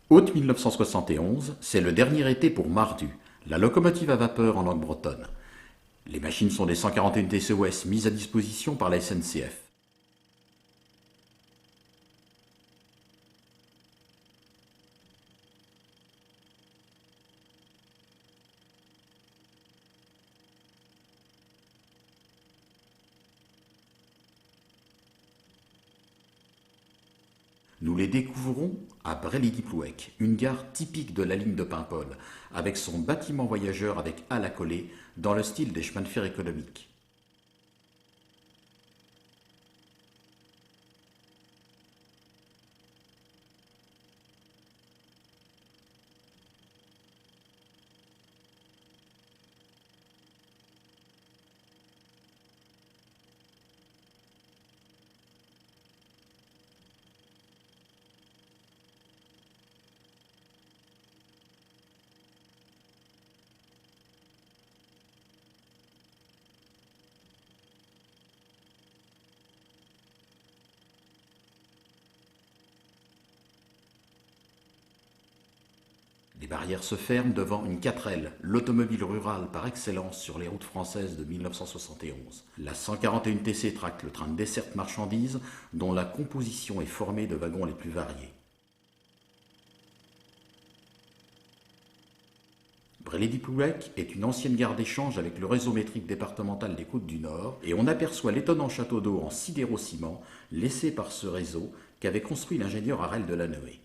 Août 1971, c'est le dernier été pour Mardu, la locomotive à vapeur en langue bretonne. Les machines sont des 141 TCOS mises à disposition par la SNCF. Nous les découvrons à Brély-Diplouec, une gare typique de la ligne de Paimpol, avec son bâtiment voyageur avec halle accolée, dans le style des chemins de fer économiques. Les barrières se ferment devant une 4L, l'automobile rurale par excellence sur les routes françaises de 1971. La 141 TC tracte le train de desserte marchandises dont la composition est formée de wagons les plus variés. Brély-Diplouec est une ancienne gare d'échange avec le réseau métrique départemental des Côtes-du-Nord et on aperçoit l'étonnant château d'eau en sidérociment laissé par ce réseau qu'avait construit l'ingénieur Harel de Lanoé.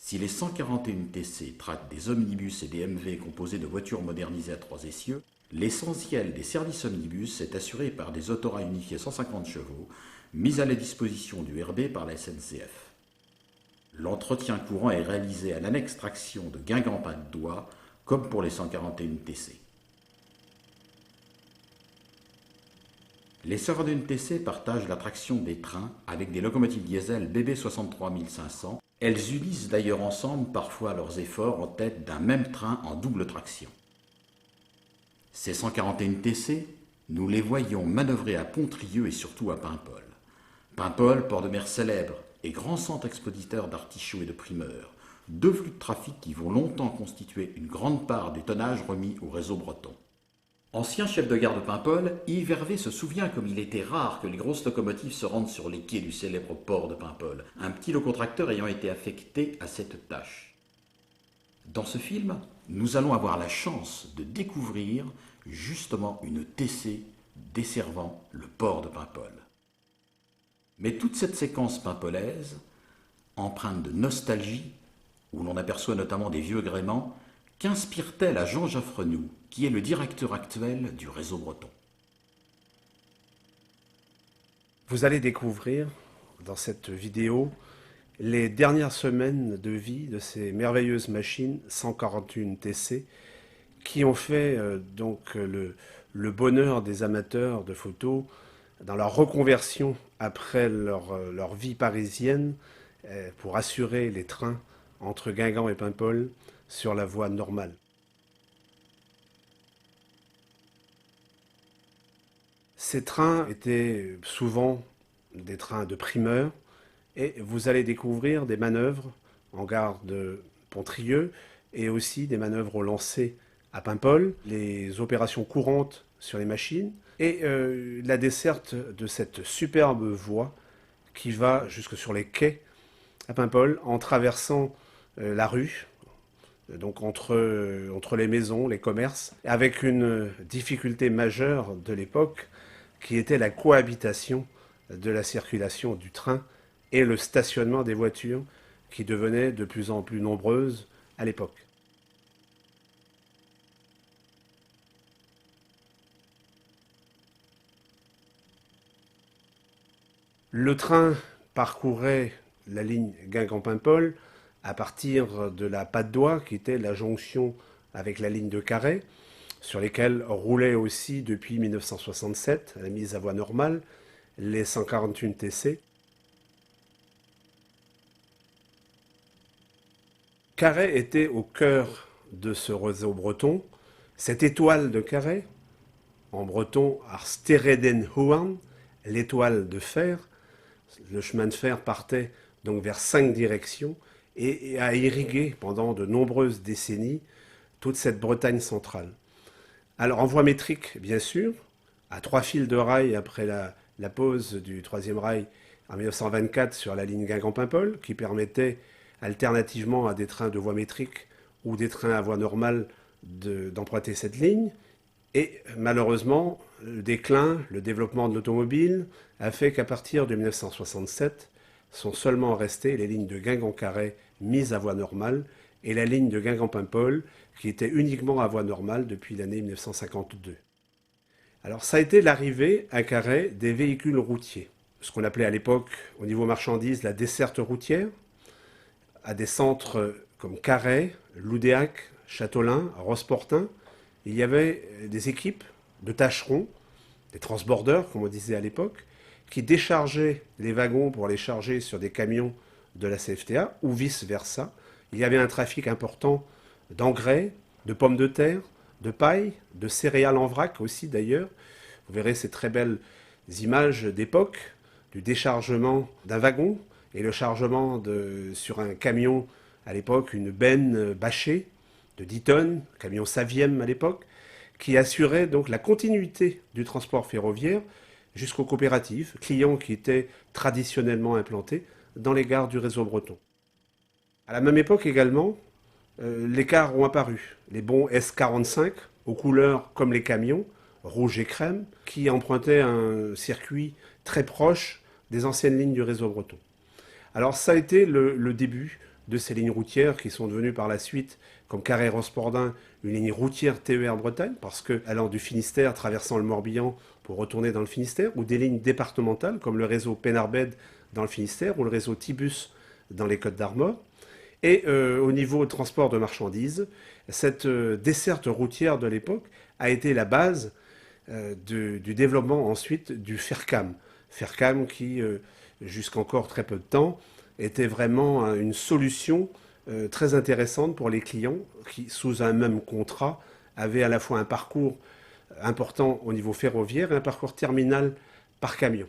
Si les 141 TC tractent des omnibus et des MV composés de voitures modernisées à 3 essieux, l'essentiel des services omnibus est assuré par des autorails unifiés 150 chevaux, mis à la disposition du RB par la SNCF. L'entretien courant est réalisé à l'annexe traction de Guingamp-Patte-d'Oie, comme pour les 141 TC. Les 141 TC partagent la traction des trains avec des locomotives diesel BB 63500. Elles unissent d'ailleurs ensemble parfois leurs efforts en tête d'un même train en double traction. Ces 141 TC, nous les voyons manœuvrer à Pontrieux et surtout à Paimpol. Paimpol, port de mer célèbre et grand centre expéditeur d'artichauts et de primeurs, deux flux de trafic qui vont longtemps constituer une grande part du tonnage remis au réseau breton. Ancien chef de gare de Paimpol, Yves Hervé se souvient comme il était rare que les grosses locomotives se rendent sur les quais du célèbre port de Paimpol, un petit locotracteur ayant été affecté à cette tâche. Dans ce film, nous allons avoir la chance de découvrir justement une TC desservant le port de Paimpol. Mais toute cette séquence paimpolaise, empreinte de nostalgie, où l'on aperçoit notamment des vieux gréements, qu'inspire-t-elle à Jean Jaffrenoux, qui est le directeur actuel du réseau breton? Vous allez découvrir dans cette vidéo les dernières semaines de vie de ces merveilleuses machines 141 TC qui ont fait le bonheur des amateurs de photos dans leur reconversion après leur vie parisienne pour assurer les trains entre Guingamp et Paimpol sur la voie normale. Ces trains étaient souvent des trains de primeur et vous allez découvrir des manœuvres en gare de Pontrieux et aussi des manœuvres au lancer à Paimpol, les opérations courantes sur les machines et la desserte de cette superbe voie qui va jusque sur les quais à Paimpol en traversant la rue, donc entre les maisons, les commerces, avec une difficulté majeure de l'époque qui était la cohabitation de la circulation du train et le stationnement des voitures qui devenaient de plus en plus nombreuses à l'époque. Le train parcourait la ligne Guingamp-Paimpol à partir de la Patte-d'Oie, qui était la jonction avec la ligne de Carhaix, sur lesquelles roulaient aussi depuis 1967, à la mise à voie normale, les 141 TC. Carhaix était au cœur de ce réseau breton. Cette étoile de Carhaix, en breton, Arstereden Hoan, l'étoile de fer. Le chemin de fer partait donc vers 5 directions, et a irrigué pendant de nombreuses décennies toute cette Bretagne centrale. Alors en voie métrique, bien sûr, à 3 fils de rail après la pose du Troisième Rail en 1924 sur la ligne Guingamp-Paimpol, qui permettait alternativement à des trains de voie métrique ou des trains à voie normale d'emprunter cette ligne. Et malheureusement, le déclin, le développement de l'automobile a fait qu'à partir de 1967, sont seulement restées les lignes de Guingamp-Carhaix mises à voie normale et la ligne de Guingamp-Paimpol qui était uniquement à voie normale depuis l'année 1952. Alors ça a été l'arrivée à Carhaix des véhicules routiers, ce qu'on appelait à l'époque au niveau marchandises la desserte routière, à des centres comme Carhaix, Loudéac, Châteaulin, Rosportin. Il y avait des équipes de tâcherons, des transbordeurs comme on disait à l'époque, qui déchargeaient les wagons pour les charger sur des camions de la CFTA ou vice-versa. Il y avait un trafic important d'engrais, de pommes de terre, de paille, de céréales en vrac aussi d'ailleurs. Vous verrez ces très belles images d'époque du déchargement d'un wagon et le chargement sur un camion à l'époque, une benne bâchée de 10 tonnes, camion Saviem à l'époque, qui assurait donc la continuité du transport ferroviaire jusqu'aux coopératives, clients qui étaient traditionnellement implantés dans les gares du réseau breton. À la même époque également, les cars ont apparu. Les bons S45, aux couleurs comme les camions, rouge et crème, qui empruntaient un circuit très proche des anciennes lignes du réseau breton. Alors ça a été le début de ces lignes routières qui sont devenues par la suite, comme Carhaix-Rospordin, une ligne routière TER Bretagne, parce que allant du Finistère, traversant le Morbihan pour retourner dans le Finistère, ou des lignes départementales comme le réseau Pénarbed dans le Finistère, ou le réseau Tibus dans les Côtes d'Armor. Et au niveau transport de marchandises, cette desserte routière de l'époque a été la base du développement ensuite du Fercam. Fercam qui, jusqu'encore très peu de temps, était vraiment une solution très intéressante pour les clients qui, sous un même contrat, avaient à la fois un parcours important au niveau ferroviaire et un parcours terminal par camion.